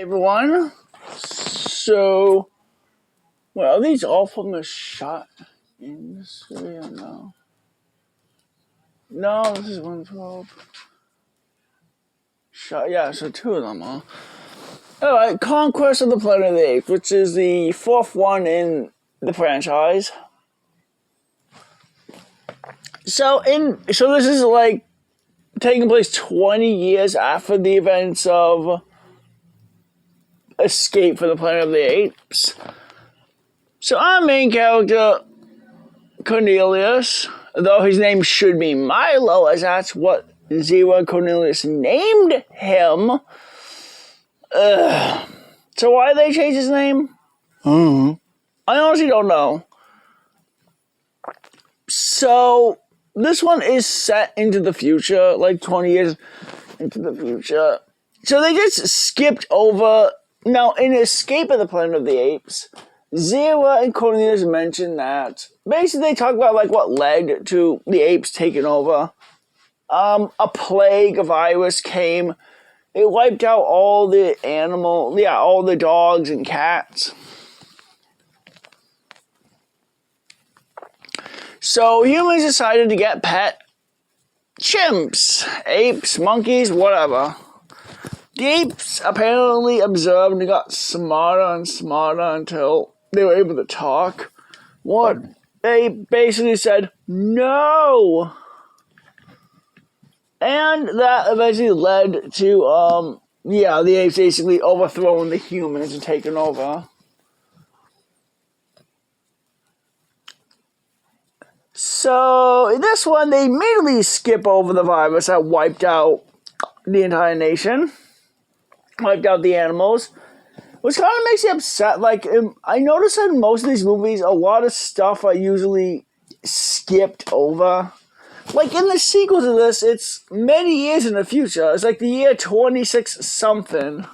Everyone. So, well, are these all from the shot industry or no? No, this is 112. Shot, yeah, so two of them, huh? Alright, Conquest of the Planet of the Apes, which is the fourth one in the franchise. So this is like taking place 20 years after the events of Escape from the Planet of the Apes. So our main character, Cornelius, though his name should be Milo, as that's what Zero and Cornelius named him. So why did they change his name? I honestly don't know. So this one is set into the future, like 20 years into the future. So they just skipped over. Now, in Escape of the Planet of the Apes, Zero and Cornelius mentioned that basically they talk about like what led to the apes taking over. A plague, a virus came. It wiped out all the all the dogs and cats. So humans decided to get pet chimps, apes, monkeys, whatever. The apes apparently observed and got smarter and smarter until they were able to talk. What? They basically said, no! And that eventually led to, the apes basically overthrowing the humans and taking over. So, in this one, they immediately skip over the virus that wiped out the entire nation. Wiped out the animals. Which kind of makes me upset. Like, I notice in most of these movies, a lot of stuff are usually skipped over. Like, in the sequel to this, it's many years in the future. It's like the year 26-something.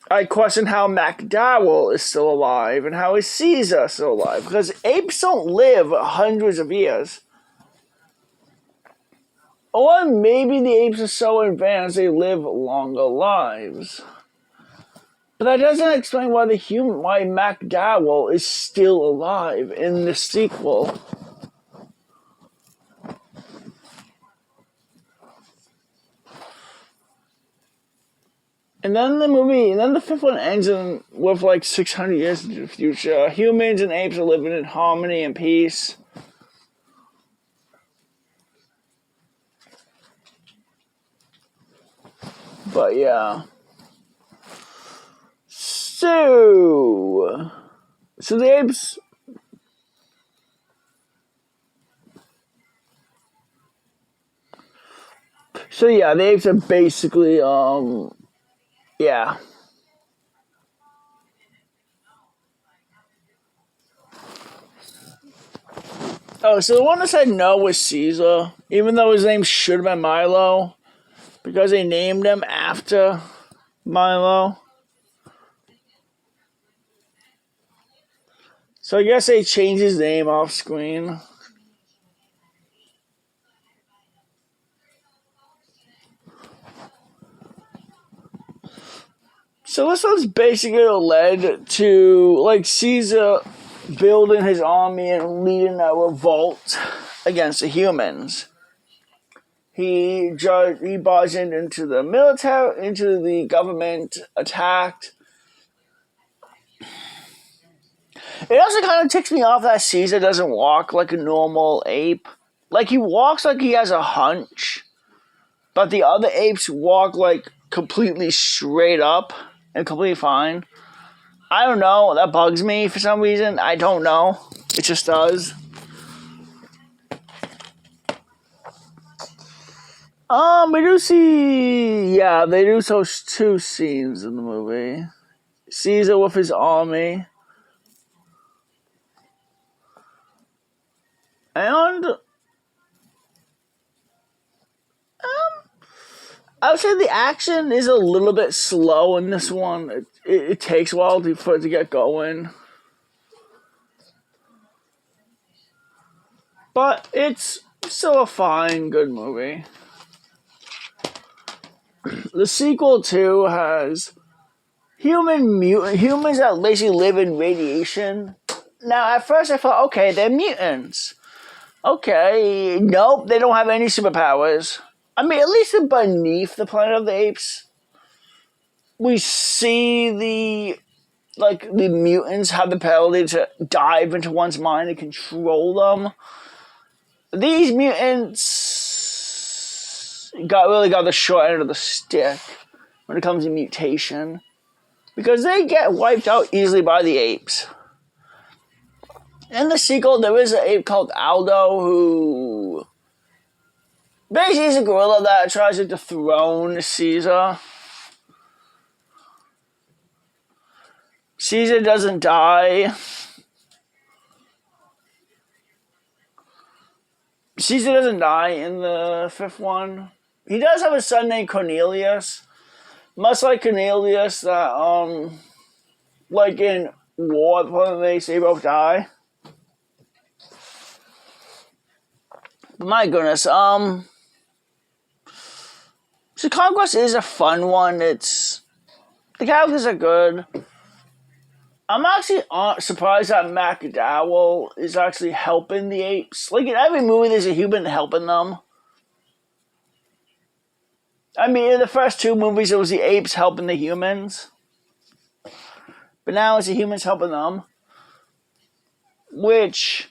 I question how McDowell is still alive and how is Caesar still alive. Because apes don't live hundreds of years. Or maybe the apes are so advanced they live longer lives. But that doesn't explain why why McDowell is still alive in the sequel. And then the fifth one ends with like 600 years into the future. Humans and apes are living in harmony and peace. But yeah. So the apes. So yeah, the apes are basically yeah. Oh, so the one that said no was Caesar, even though his name should have been Milo, because they named him after Milo. So I guess they changed his name off screen. So this one's basically led to like Caesar building his army and leading a revolt against the humans. He barged into the military, into the government, attacked. It also kind of ticks me off that Caesar doesn't walk like a normal ape. Like, he walks like he has a hunch, but the other apes walk like completely straight up and completely fine. I don't know. That bugs me for some reason. I don't know. It just does. We do see... Yeah, they do show two scenes in the movie. Caesar with his army. And... I would say the action is a little bit slow in this one. It takes a while for it to get going. But it's still a fine, good movie. the sequel 2 has humans that basically live in radiation. Now, at first I thought, okay, they're mutants. Okay, nope, they don't have any superpowers. I mean, at least they're beneath the Planet of the Apes. We see the mutants have the ability to dive into one's mind and control them. These mutants really got the short end of the stick when it comes to mutation, because they get wiped out easily by the apes. In the sequel, there is an ape called Aldo who basically is a gorilla that tries to dethrone Caesar. Caesar doesn't die. Caesar doesn't die in the 5th one. He does have a son named Cornelius. Much like Cornelius, that like in War, they both die. But my goodness, so Conquest is a fun one. The characters are good. I'm actually surprised that McDowell is actually helping the apes. Like, in every movie, there's a human helping them. I mean, in the first 2 movies, it was the apes helping the humans. But now it's the humans helping them. Which,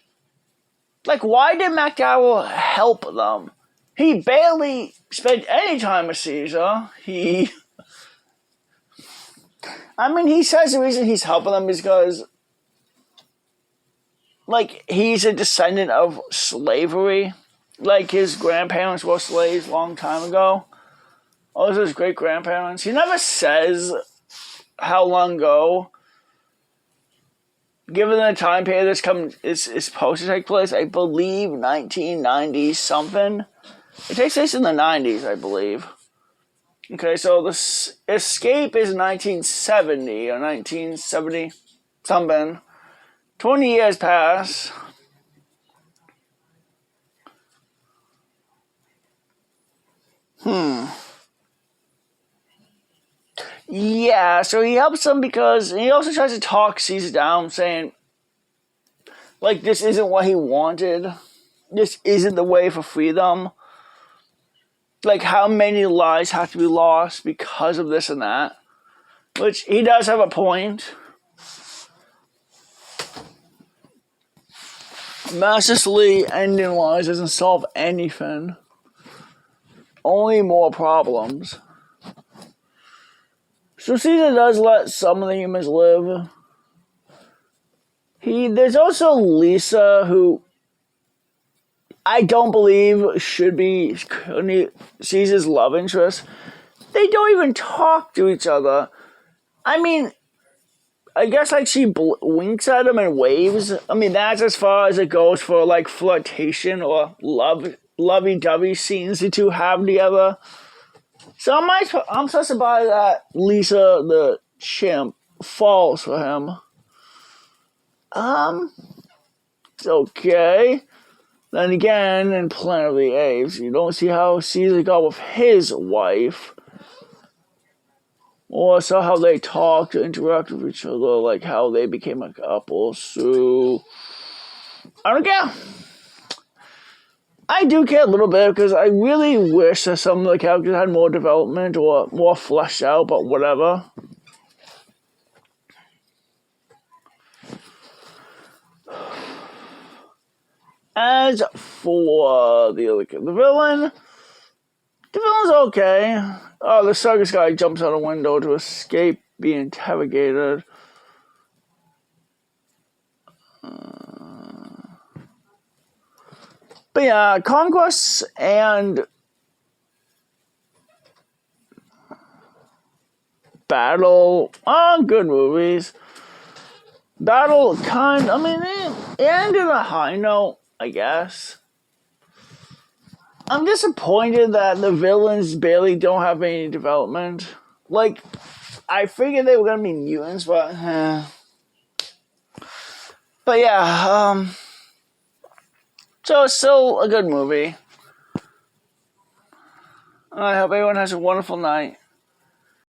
like, why did McDowell help them? He barely spent any time with Caesar. He says the reason he's helping them is because, like, he's a descendant of slavery. Like, his grandparents were slaves a long time ago. Also, his great-grandparents. He never says how long ago. Given the time period is supposed to take place, I believe 1990 something. It takes place in the 90s, I believe. Okay, so the escape is 1970 or 1970 something. 20 years pass. Yeah, so he helps them because he also tries to talk Caesar down, saying, like, this isn't what he wanted. This isn't the way for freedom. Like, how many lives have to be lost because of this and that? Which, he does have a point. Masterfully ending lives doesn't solve anything. Only more problems. So Caesar does let some of the humans live. There's also Lisa, who I don't believe should be Caesar's love interest. They don't even talk to each other. I mean, I guess like she winks at him and waves. I mean, that's as far as it goes for like flirtation or lovey-dovey scenes the two have together. So I'm so surprised that Lisa the chimp falls for him. It's okay. Then again, in Planet of the Apes, you don't see how Caesar got with his wife. Or saw how they talked, interact with each other, like how they became a couple. So, I don't care. I do care a little bit because I really wish that some of the characters had more development or more fleshed out, but whatever. As for the villain's okay. Oh, the circus guy jumps out a window to escape being interrogated. But yeah, Conquest and Battle are good movies. Battle it ended on a high note, I guess. I'm disappointed that the villains barely don't have any development. Like, I figured they were gonna be mutants, but yeah, so it's still a good movie. I hope everyone has a wonderful night.